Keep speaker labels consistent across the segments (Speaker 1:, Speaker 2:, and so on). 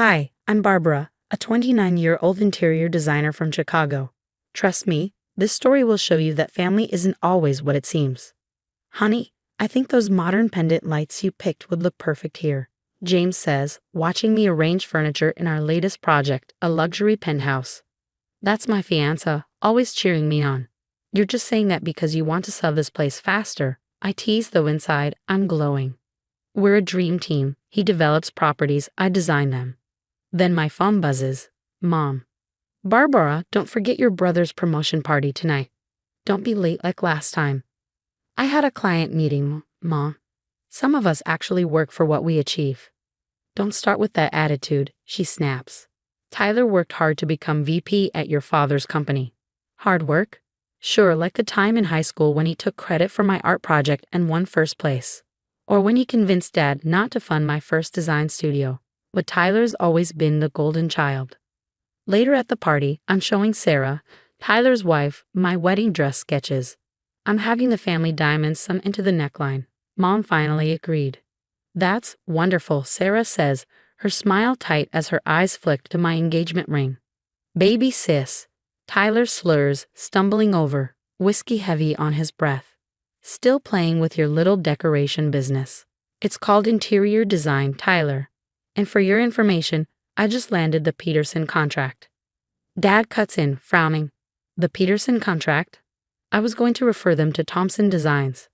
Speaker 1: Hi, I'm Barbara, a 29-year-old interior designer from Chicago. Trust me, this story will show you that family isn't always what it seems. Honey, I think those modern pendant lights you picked would look perfect here, James says, watching me arrange furniture in our latest project, a luxury penthouse. That's my fiancé, always cheering me on. You're just saying that because you want to sell this place faster, I tease, though inside, I'm glowing. We're a dream team. He develops properties, I design them. Then my phone buzzes. Mom. Barbara, don't forget your brother's promotion party tonight. Don't be late like last time. I had a client meeting, Mom. Some of us actually work for what we achieve. Don't start with that attitude, she snaps. Tyler worked hard to become VP at your father's company. Hard work? Sure, like the time in high school when he took credit for my art project and won first place. Or when he convinced Dad not to fund my first design studio. But Tyler's always been the golden child. Later at the party, I'm showing Sarah, Tyler's wife, my wedding dress sketches. I'm having the family diamonds sewn into the neckline. Mom finally agreed. That's wonderful, Sarah says, her smile tight as her eyes flick to my engagement ring. Baby sis. Tyler slurs, stumbling over, whiskey heavy on his breath. Still playing with your little decoration business. It's called interior design, Tyler. And for your information, I just landed the Peterson contract. Dad cuts in, frowning. The Peterson contract? I was going to refer them to Thompson Designs.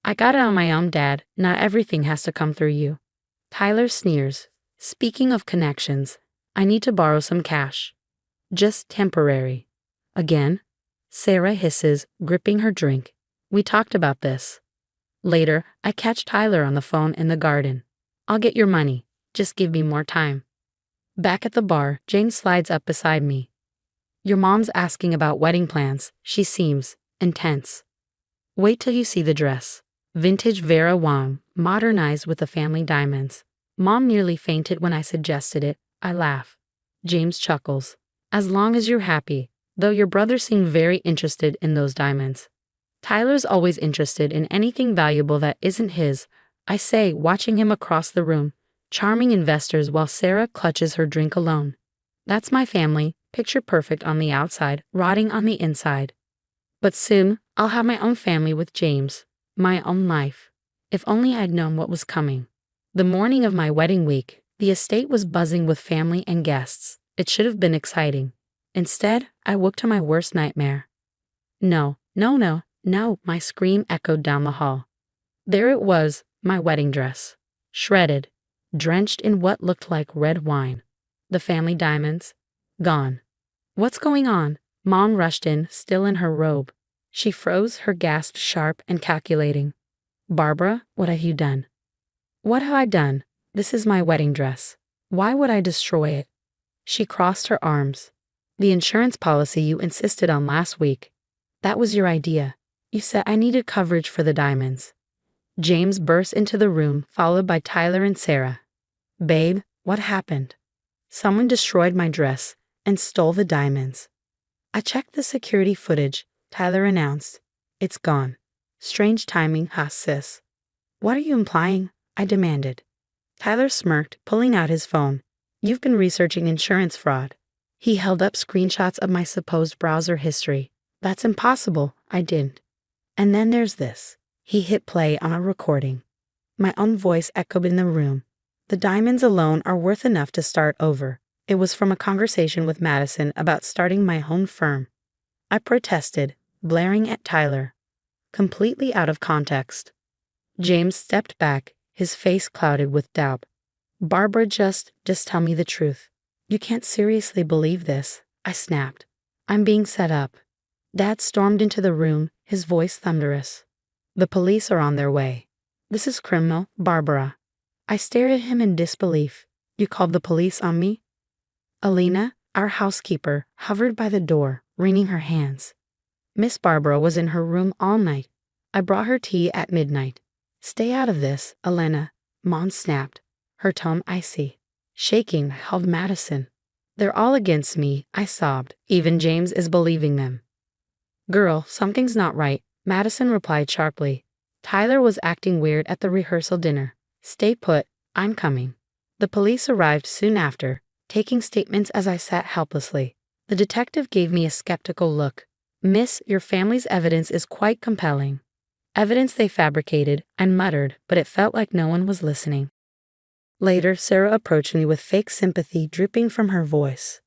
Speaker 1: I got it on my own, Dad. Not everything has to come through you. Tyler sneers. Speaking of connections, I need to borrow some cash. Just temporary. Again? Sarah hisses, gripping her drink. We talked about this. Later, I catch Tyler on the phone in the garden. I'll get your money. Just give me more time. Back at the bar, James slides up beside me. Your mom's asking about wedding plans. She seems intense. Wait till you see the dress. Vintage Vera Wang, modernized with the family diamonds. Mom nearly fainted when I suggested it. I laugh. James chuckles. As long as you're happy, though your brother seemed very interested in those diamonds. Tyler's always interested in anything valuable that isn't his, I say, watching him across the room. Charming investors while Sarah clutches her drink alone. That's my family, picture perfect on the outside, rotting on the inside. But soon, I'll have my own family with James, my own life. If only I'd known what was coming. The morning of my wedding week, the estate was buzzing with family and guests. It should have been exciting. Instead, I woke to my worst nightmare. No, my scream echoed down the hall. There it was, my wedding dress. Shredded. Drenched in what looked like red wine. The family diamonds. Gone. What's going on? Mom rushed in, still in her robe. She froze, her gasp sharp and calculating. Barbara, what have you done? What have I done? This is my wedding dress. Why would I destroy it? She crossed her arms. The insurance policy you insisted on last week. That was your idea. You said I needed coverage for the diamonds. James burst into the room, followed by Tyler and Sarah. Babe, what happened? Someone destroyed my dress and stole the diamonds. I checked the security footage, Tyler announced. It's gone. Strange timing, huh, sis? What are you implying? I demanded. Tyler smirked, pulling out his phone. You've been researching insurance fraud. He held up screenshots of my supposed browser history. That's impossible. I didn't. And then there's this. He hit play on a recording. My own voice echoed in the room. The diamonds alone are worth enough to start over. It was from a conversation with Madison about starting my own firm. I protested, blaring at Tyler. Completely out of context. James stepped back, his face clouded with doubt. Barbara, just tell me the truth. You can't seriously believe this, I snapped. I'm being set up. Dad stormed into the room, his voice thunderous. The police are on their way. This is criminal, Barbara. I stared at him in disbelief. You called the police on me? Alina, our housekeeper, hovered by the door, wringing her hands. Miss Barbara was in her room all night. I brought her tea at midnight. Stay out of this, Elena, Mom snapped, her tone icy. Shaking, held Madison. They're all against me, I sobbed. Even James is believing them. Girl, something's not right, Madison replied sharply. Tyler was acting weird at the rehearsal dinner. Stay put, I'm coming. The police arrived soon after, taking statements as I sat helplessly. The detective gave me a skeptical look. Miss, your family's evidence is quite compelling. Evidence they fabricated, I muttered, but it felt like no one was listening. Later, Sarah approached me with fake sympathy dripping from her voice.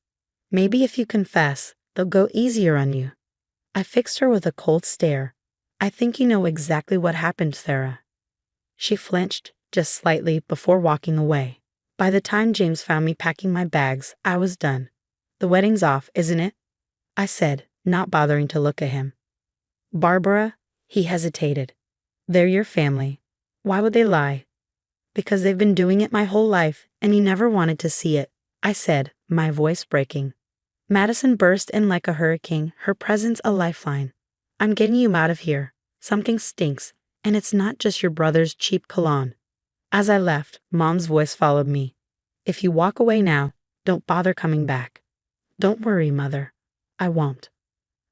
Speaker 1: Maybe if you confess, they'll go easier on you. I fixed her with a cold stare. I think you know exactly what happened, Sarah. She flinched, just slightly, before walking away. By the time James found me packing my bags, I was done. The wedding's off, isn't it? I said, not bothering to look at him. Barbara, he hesitated. They're your family. Why would they lie? Because they've been doing it my whole life, and you never wanted to see it, I said, my voice breaking. Madison burst in like a hurricane, her presence a lifeline. I'm getting you out of here. Something stinks, and it's not just your brother's cheap cologne. As I left, Mom's voice followed me. If you walk away now, don't bother coming back. Don't worry, Mother. I won't.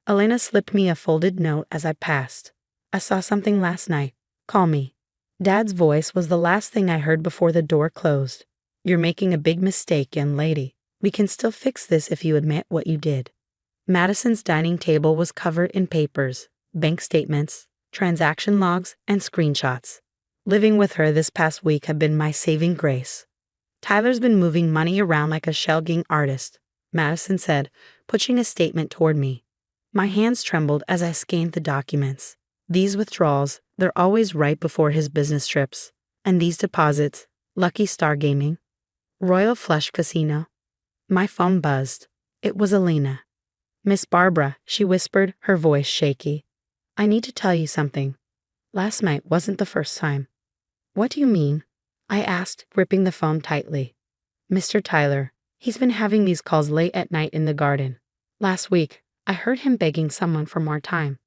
Speaker 1: Elena slipped me a folded note as I passed. I saw something last night. Call me. Dad's voice was the last thing I heard before the door closed. You're making a big mistake, young lady. We can still fix this if you admit what you did. Madison's dining table was covered in papers, bank statements, transaction logs, and screenshots. Living with her this past week had been my saving grace. Tyler's been moving money around like a shell-game artist, Madison said, pushing a statement toward me. My hands trembled as I scanned the documents. These withdrawals, they're always right before his business trips. And these deposits, Lucky Star Gaming, Royal Flush Casino. My phone buzzed. It was Elena. Miss Barbara, she whispered, her voice shaky. I need to tell you something. Last night wasn't the first time. What do you mean? I asked, gripping the phone tightly. Mr. Tyler, he's been having these calls late at night in the garden. Last week, I heard him begging someone for more time.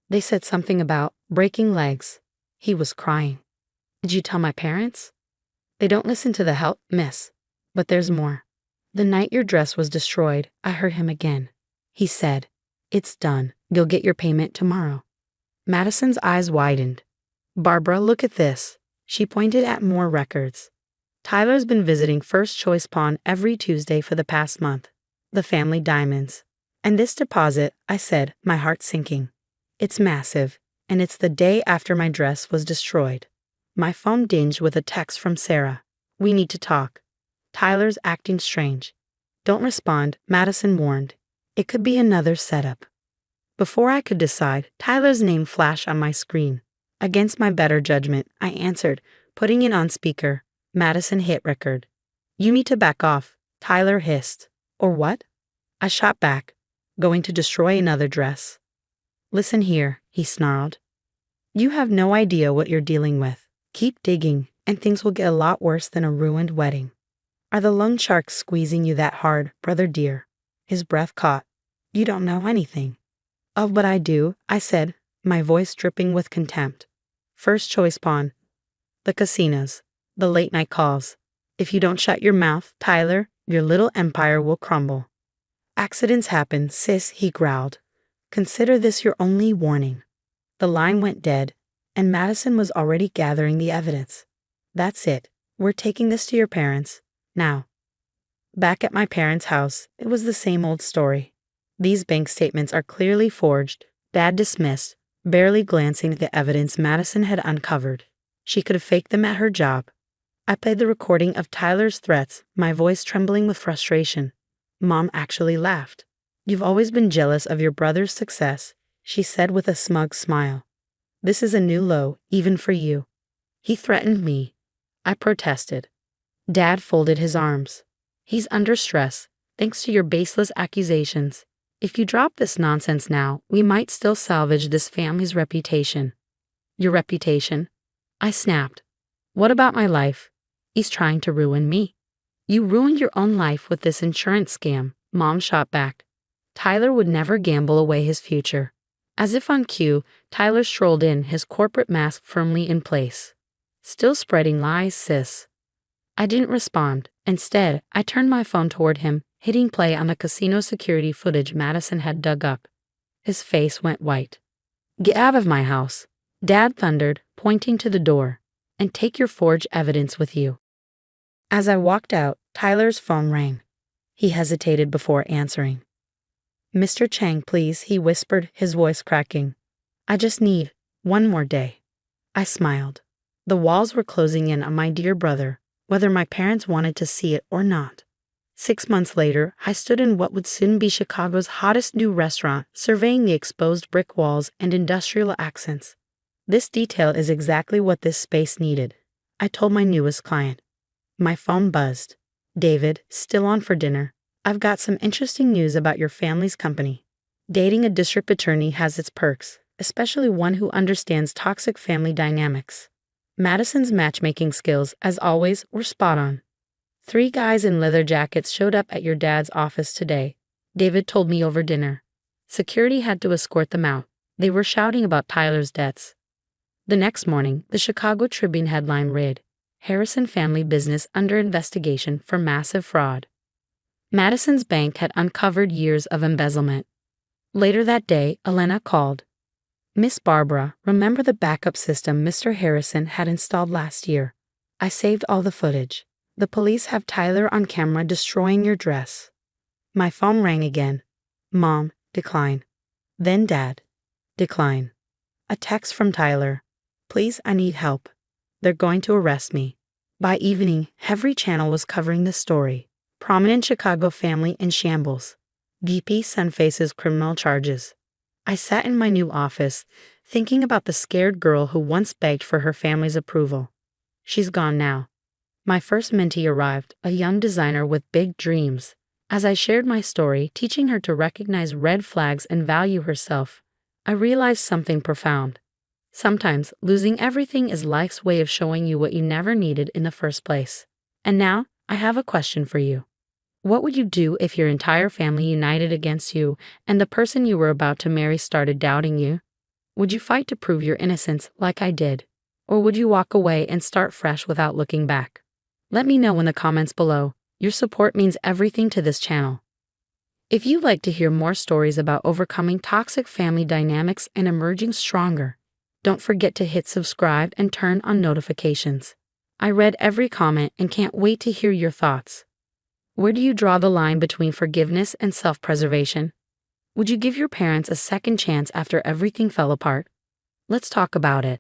Speaker 1: They said something about breaking legs. He was crying. Did you tell my parents? They don't listen to the help, miss. But there's more. The night your dress was destroyed, I heard him again. He said, it's done. You'll get your payment tomorrow. Madison's eyes widened. Barbara, look at this. She pointed at more records. Tyler's been visiting First Choice Pawn every Tuesday for the past month. The family diamonds. And this deposit, I said, my heart sinking. It's massive, and it's the day after my dress was destroyed. My phone dinged with a text from Sarah. We need to talk. Tyler's acting strange. Don't respond, Madison warned. It could be another setup. Before I could decide, Tyler's name flashed on my screen. Against my better judgment, I answered, putting it on speaker. Madison hit record. You need to back off, Tyler hissed. Or what? I shot back. Going to destroy another dress. Listen here, he snarled. You have no idea what you're dealing with. Keep digging, and things will get a lot worse than a ruined wedding. Are the loan sharks squeezing you that hard, brother dear? His breath caught. You don't know anything. Of what I do, I said, my voice dripping with contempt. First Choice Pawn. The casinos. The late-night calls. If you don't shut your mouth, Tyler, your little empire will crumble. Accidents happen, sis, he growled. Consider this your only warning. The line went dead, and Madison was already gathering the evidence. That's it. We're taking this to your parents. Now. Back at my parents' house, it was the same old story. These bank statements are clearly forged, Dad dismissed, barely glancing at the evidence Madison had uncovered. She could have faked them at her job. I played the recording of Tyler's threats, my voice trembling with frustration. Mom actually laughed. You've always been jealous of your brother's success, she said with a smug smile. This is a new low, even for you. He threatened me. I protested. Dad folded his arms. He's under stress, thanks to your baseless accusations. If you drop this nonsense now, we might still salvage this family's reputation. Your reputation? I snapped. What about my life? He's trying to ruin me. You ruined your own life with this insurance scam, Mom shot back. Tyler would never gamble away his future. As if on cue, Tyler strolled in, his corporate mask firmly in place. Still spreading lies, sis. I didn't respond. Instead, I turned my phone toward him, hitting play on the casino security footage Madison had dug up. His face went white. Get out of my house, Dad thundered, pointing to the door, and take your forged evidence with you. As I walked out, Tyler's phone rang. He hesitated before answering. Mr. Chang, please, he whispered, his voice cracking. I just need one more day. I smiled. The walls were closing in on my dear brother, whether my parents wanted to see it or not. 6 months later, I stood in what would soon be Chicago's hottest new restaurant, surveying the exposed brick walls and industrial accents. This detail is exactly what this space needed, I told my newest client. My phone buzzed. David, still on for dinner? I've got some interesting news about your family's company. Dating a district attorney has its perks, especially one who understands toxic family dynamics. Madison's matchmaking skills, as always, were spot on. 3 guys in leather jackets showed up at your dad's office today, David told me over dinner. Security had to escort them out. They were shouting about Tyler's debts. The next morning, the Chicago Tribune headline read, Harrison family business under investigation for massive fraud. Madison's bank had uncovered years of embezzlement. Later that day, Elena called. Miss Barbara, remember the backup system Mr. Harrison had installed last year? I saved all the footage. The police have Tyler on camera destroying your dress. My phone rang again. Mom, decline. Then Dad, decline. A text from Tyler. Please, I need help. They're going to arrest me. By evening, every channel was covering the story. Prominent Chicago family in shambles. VP son faces criminal charges. I sat in my new office, thinking about the scared girl who once begged for her family's approval. She's gone now. My first mentee arrived, a young designer with big dreams. As I shared my story, teaching her to recognize red flags and value herself, I realized something profound. Sometimes, losing everything is life's way of showing you what you never needed in the first place. And now, I have a question for you. What would you do if your entire family united against you and the person you were about to marry started doubting you? Would you fight to prove your innocence like I did? Or would you walk away and start fresh without looking back? Let me know in the comments below. Your support means everything to this channel. If you'd like to hear more stories about overcoming toxic family dynamics and emerging stronger, don't forget to hit subscribe and turn on notifications. I read every comment and can't wait to hear your thoughts. Where do you draw the line between forgiveness and self-preservation? Would you give your parents a second chance after everything fell apart? Let's talk about it.